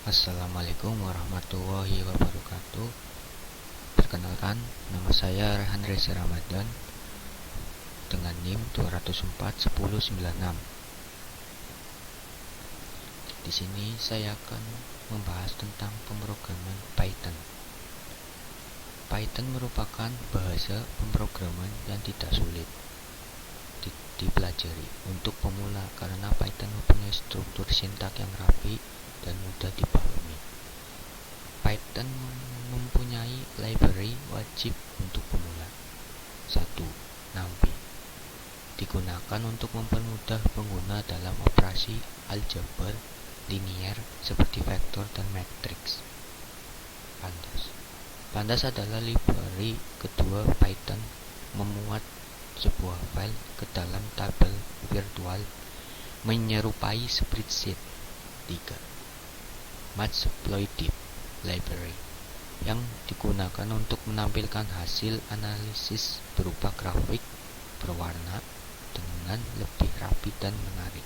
Assalamualaikum warahmatullahi wabarakatuh. Perkenalkan, nama saya Rehan Reza Ramadan dengan NIM 2041096. Di sini saya akan membahas tentang pemrograman Python. Python merupakan bahasa pemrograman yang tidak sulit dipelajari untuk pemula karena Python mempunyai struktur sintak yang rapi dan mudah dipahami. Python mempunyai library wajib untuk pemula. 1. NumPy digunakan untuk mempermudah pengguna dalam operasi aljabar linier seperti vektor dan matriks. Pandas adalah library kedua Python memuat sebuah file ke dalam tabel virtual menyerupai spreadsheet. 3. Matplotlib library yang digunakan untuk menampilkan hasil analisis berupa grafik berwarna dengan lebih rapi dan menarik.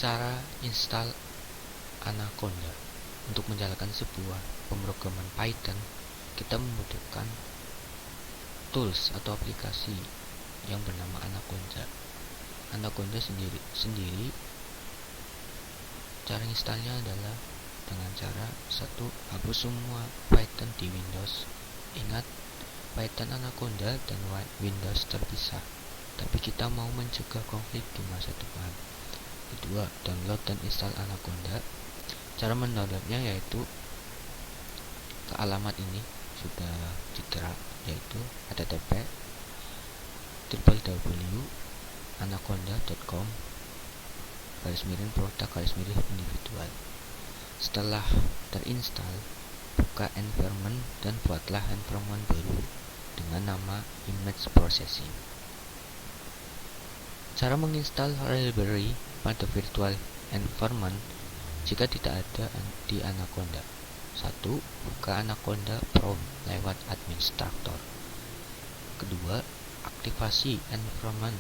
Cara install Anaconda. Untuk menjalankan sebuah pemrograman Python, kita membutuhkan tools atau aplikasi yang bernama Anaconda. Anaconda sendiri cara installnya adalah dengan cara 1. Hapus semua Python di Windows. Ingat, Python Anaconda dan Windows terpisah, tapi kita mau mencegah konflik di masa depan. 2. Download dan install Anaconda. Cara mendownloadnya yaitu ke alamat ini sudah diterap, yaitu http://www.anaconda.com /produk/individual. Setelah terinstall, buka environment dan buatlah environment baru dengan nama image processing. Cara menginstal library pada virtual environment jika tidak ada di Anaconda. 1. Buka Anaconda Prom lewat administrator. 2. Aktifasi environment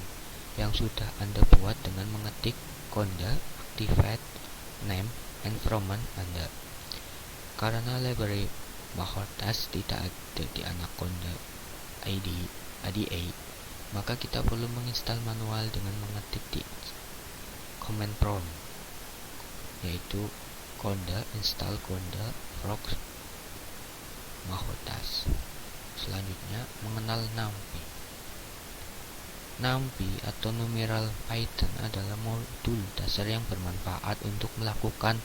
yang sudah Anda buat dengan mengetik conda activate name environment Anda. Karena library Mahotas tidak ada di Anaconda IDE, maka kita perlu menginstal manual dengan mengetik di command prompt, yaitu conda install conda proc Mahotas. Selanjutnya, mengenal NumPy. NumPy atau numeral Python adalah modul dasar yang bermanfaat untuk melakukan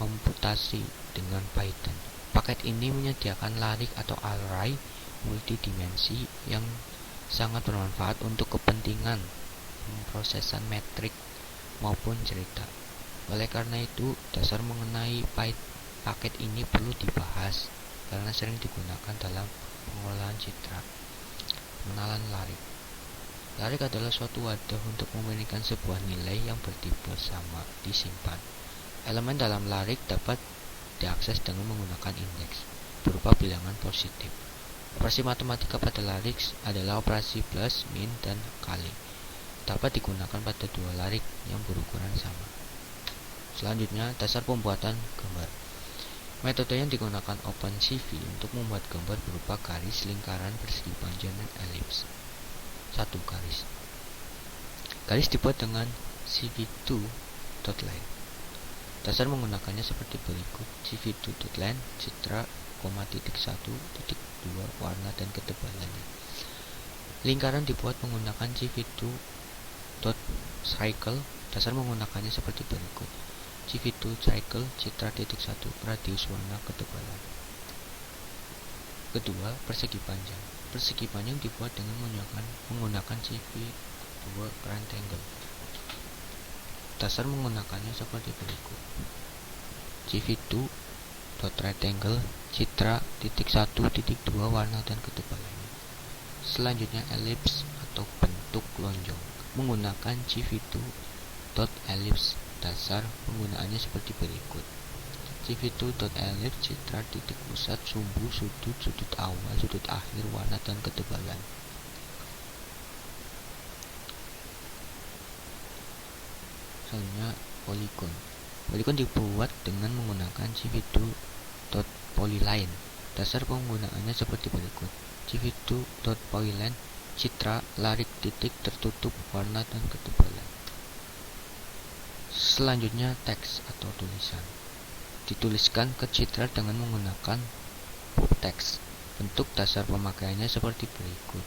komputasi dengan Python. Paket ini menyediakan larik atau array multidimensi yang sangat bermanfaat untuk kepentingan pemrosesan metrik maupun cerita. Oleh karena itu, dasar mengenai paket ini perlu dibahas karena sering digunakan dalam pengolahan citra. Pengenalan larik. Larik adalah suatu wadah untuk memberikan sebuah nilai yang bertipe sama disimpan. Elemen dalam larik dapat diakses dengan menggunakan indeks berupa bilangan positif. Operasi matematika pada larik adalah operasi plus, min, dan kali. Dapat digunakan pada dua larik yang berukuran sama. Selanjutnya, dasar pembuatan gambar. Metode yang digunakan OpenCV untuk membuat gambar berupa garis, lingkaran, persegi panjang, dan elips. 1. Garis. Garis dibuat dengan cv2.line. Dasar menggunakannya seperti berikut: cv2.line, citra, 1.2 warna dan ketebalannya. Lingkaran dibuat menggunakan cv2.cycle. Dasar menggunakannya seperti berikut: cv2cycle, citra, 1, radius, warna, ketebalan. Kedua, persegi panjang. Persegi panjang dibuat dengan menggunakan cv2 rectangle. Dasar menggunakannya seperti berikut: cv2.rectangle, citra, 1, 2 warna dan ketebalannya. Selanjutnya, elips atau bentuk lonjong menggunakan cv2.ellipse. Dasar penggunaannya seperti berikut: cv2.ellipse, citra, titik pusat, sumbu, sudut awal, sudut akhir, warna dan ketebalan. Selanjutnya, Polygon. Polygon dibuat dengan menggunakan gv2.polyline. Dasar penggunaannya seperti berikut. gv2.polyline, citra, larik, titik, tertutup, warna, dan ketebalan. Selanjutnya teks atau tulisan. Dituliskan ke citra dengan menggunakan text. Bentuk dasar pemakaiannya seperti berikut.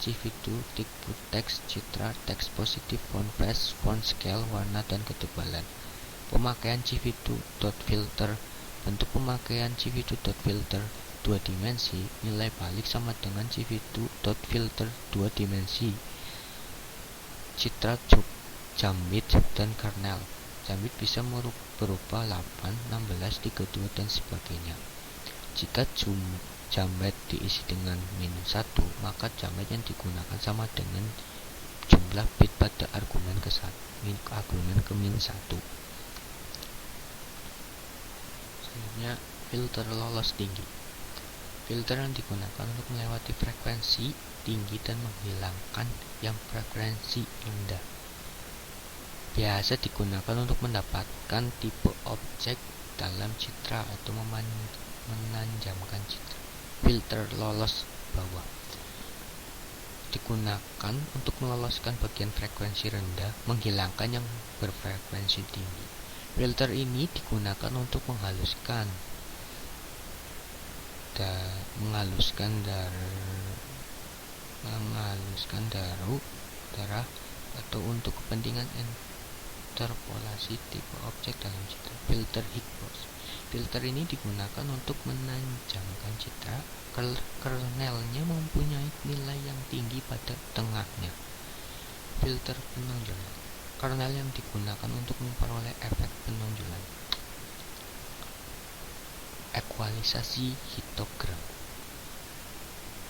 gv2 tipe teks, citra, teks positif, font face, font scale, warna, dan ketebalan. Pemakaian gv2.filter. Bentuk pemakaian gv2.filter 2 dimensi, nilai balik sama dengan gv2.filter 2 dimensi. Citra, Jamit, dan kernel. Jamit bisa berupa 8, 16, 32, dan sebagainya. Jika jamit diisi dengan -1, maka jamit yang digunakan sama dengan jumlah bit pada argumen ke-1, argumen ke -1. Selanjutnya, filter lolos tinggi. Filter yang digunakan untuk melewati frekuensi tinggi dan menghilangkan yang frekuensi rendah. Biasa digunakan untuk mendapatkan tipe objek dalam citra atau menanjamkan citra. Filter lolos bawah digunakan untuk meloloskan bagian frekuensi rendah, menghilangkan yang berfrekuensi tinggi. Filter ini digunakan untuk menghaluskan darah atau untuk kepentingan interpolasi tipe objek dalam citra. Filter Higgs. Filter ini digunakan untuk menanjamkan citra. Kernelnya mempunyai nilai yang tinggi pada tengahnya. Filter penonjolan. Kernel yang digunakan untuk memperoleh efek penonjolan. Ekualisasi histogram.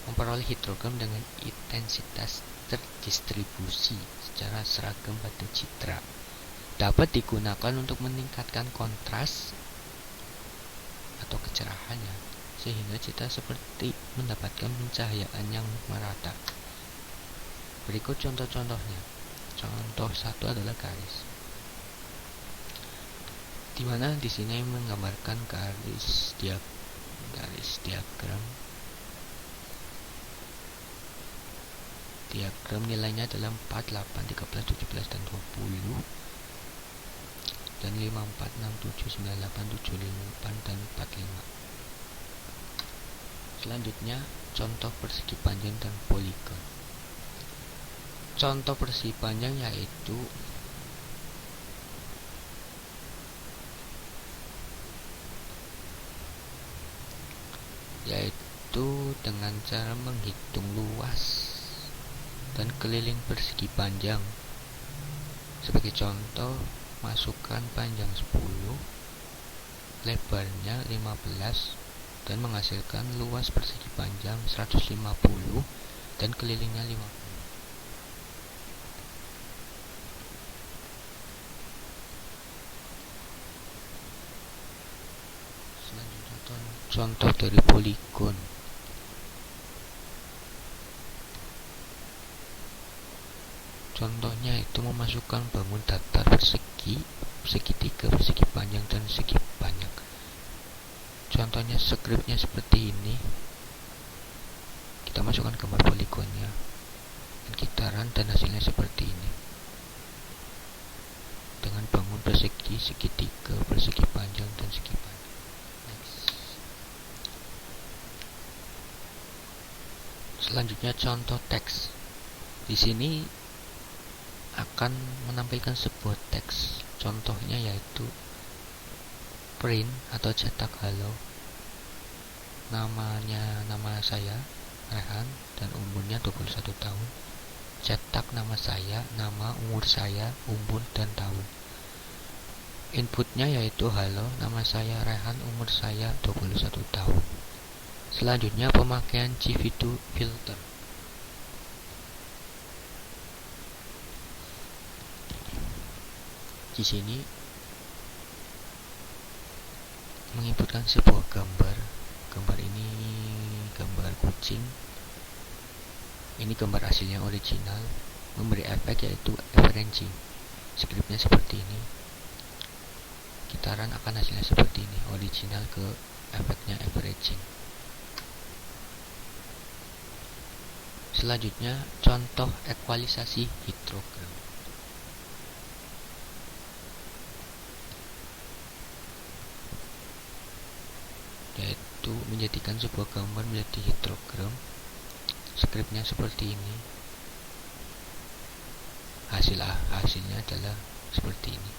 Memperoleh histogram dengan intensitas terdistribusi secara seragam pada citra. Dapat digunakan untuk meningkatkan kontras atau kecerahannya, sehingga citra seperti mendapatkan pencahayaan yang merata. Berikut contoh-contohnya. Contoh 1 adalah garis, di mana di sini menggambarkan garis diagram. Diagram nilainya adalah 4, 8, 13, 17, dan 20, dan 5, 4, 6, 7, 9, 8, 7, 5, dan 45. Selanjutnya, contoh persegi panjang dan poligon. Contoh persegi panjang yaitu dengan cara menghitung luas dan keliling persegi panjang. Sebagai contoh, masukkan panjang 10, lebarnya 15, dan menghasilkan luas persegi panjang 150 dan kelilingnya 50. Selanjutnya, contoh dari poligon. Contohnya itu memasukkan bangun datar persegi, segitiga, persegi panjang, dan segi banyak. Contohnya skripnya seperti ini. Kita masukkan gambar poligonnya dan gitaran, dan hasilnya seperti ini. Dengan bangun persegi, segitiga, persegi panjang, dan segi panjang. Selanjutnya contoh teks. Di sini akan menampilkan sebuah teks. Contohnya yaitu print atau cetak halo. Nama saya Rehan dan umurnya 21 tahun. Cetak nama saya, nama, umur saya, umur, dan tahun. Inputnya yaitu halo, nama saya Rehan, umur saya 21 tahun. Selanjutnya pemakaian gv2 filter. Di sini menginputkan sebuah gambar. Gambar ini gambar kucing. Ini gambar aslinya original. Memberi efek yaitu averaging. Skripnya seperti ini. sekitaran akan hasilnya seperti ini, original ke efeknya averaging. Selanjutnya contoh ekualisasi histogram. Yaitu menjadikan sebuah gambar menjadi histogram. Skripnya seperti ini. Hasilnya adalah seperti ini.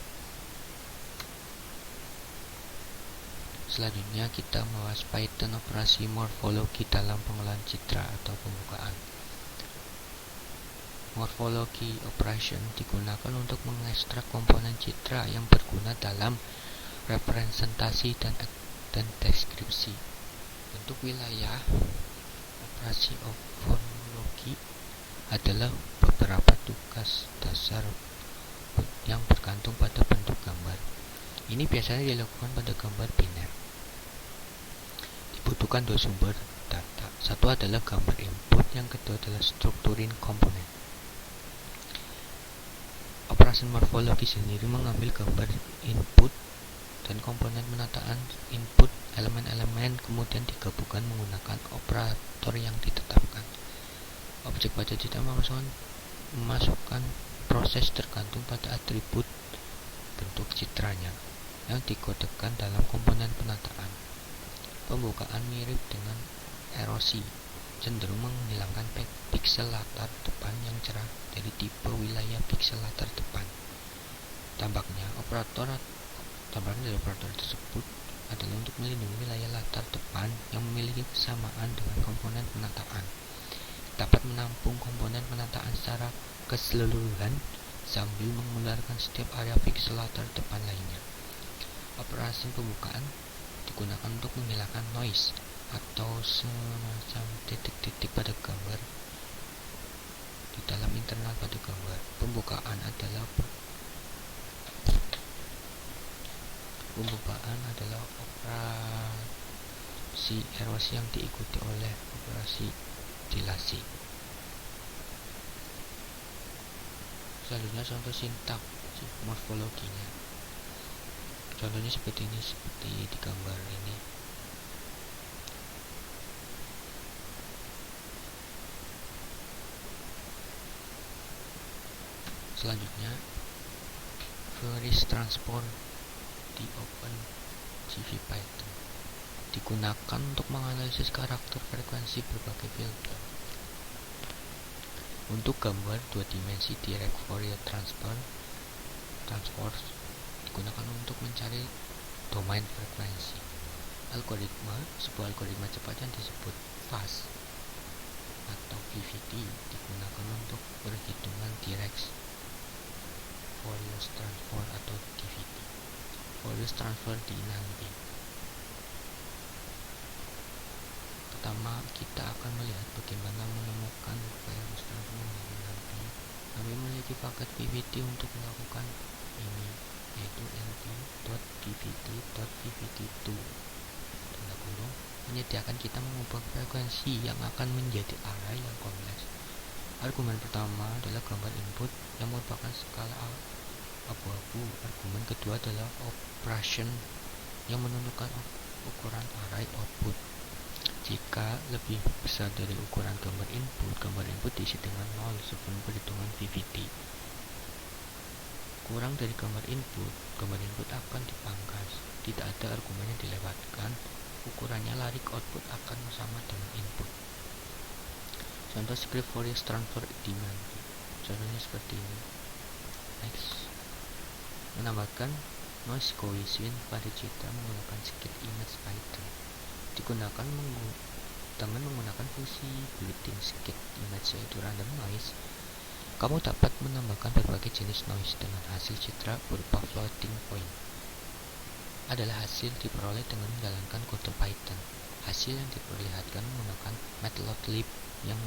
Selanjutnya kita membahas Python operasi morfologi dalam pengolahan citra atau pembukaan. Morphology operation digunakan untuk mengekstrak komponen citra yang berguna dalam representasi dan deskripsi. Bentuk wilayah operasi morfologi adalah beberapa tugas dasar yang bergantung pada bentuk gambar. Ini biasanya dilakukan pada gambar biner. Dibutuhkan dua sumber data. Satu adalah gambar input, yang kedua adalah strukturin komponen. Operasi morfologi sendiri mengambil gambar input dan komponen penataan input elemen-elemen kemudian digabungkan menggunakan operator yang ditetapkan. Objek pada citra memasukkan proses tergantung pada atribut bentuk citranya yang dikodekan dalam komponen penataan. Pembukaan mirip dengan erosi, cenderung menghilangkan piksel latar depan yang cerah dari tipe wilayah piksel latar depan. Tampaknya dari operator tersebut adalah untuk melindungi wilayah latar depan yang memiliki kesamaan dengan komponen penataan. Dapat menampung komponen penataan secara keseluruhan sambil mengeluarkan setiap area piksel latar depan lainnya. Operasi pembukaan digunakan untuk menghilangkan noise atau semacam titik-titik pada gambar di dalam internal pada gambar. Pembukaan adalah operasi erosi yang diikuti oleh operasi dilasi. Selanjutnya contoh sintaks morfologinya. Contohnya seperti ini, seperti di gambar ini. Selanjutnya queries transform di OpenCV-Python digunakan untuk menganalisis karakter frekuensi berbagai filter. Untuk gambar dua dimensi direct Fourier transform digunakan untuk mencari domain frekuensi. Sebuah algoritma cepat yang disebut fast atau VVD digunakan untuk perhitungan direct Fourier transform atau DVD. Fourier transform di nanti. Pertama, kita akan melihat bagaimana menemukan Fourier transform di nanti. Kami memiliki paket VVD untuk melakukan ini, yaitu nt.dvd.dvd2 menyediakan kita mengubah frekuensi yang akan menjadi array yang kompleks. Argumen pertama adalah gambar input yang merupakan skala abu-abu. Argumen kedua adalah operation yang menentukan ukuran array output. Jika lebih besar dari ukuran gambar input diisi dengan 0 sebelum perhitungan VVD. Kurang dari gambar input akan dipangkas. Tidak ada argumen yang dilewatkan, ukurannya larik output akan sama dengan input. Contoh script Fourier transform demand. Contohnya seperti ini. Next. Menambahkan noise coefficient pada citra menggunakan sketch image Python. Digunakan dengan menggunakan fungsi built-in sketch image yaitu random noise. Kamu dapat menambahkan berbagai jenis noise dengan hasil citra berupa floating point. Adalah hasil diperoleh dengan menjalankan kode Python. Hasil yang diperlihatkan menggunakan matplotlib yang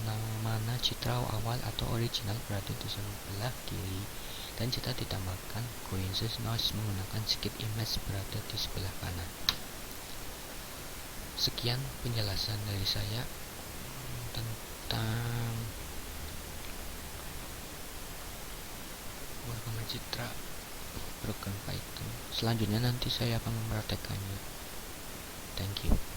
mana citra awal atau original berada di sebelah kiri dan citra ditambahkan coincidence noise menggunakan sketch image berada di sebelah kanan. Sekian penjelasan dari saya tentang warna citra program Python. Selanjutnya nanti saya akan mempraktekkannya. Thank you.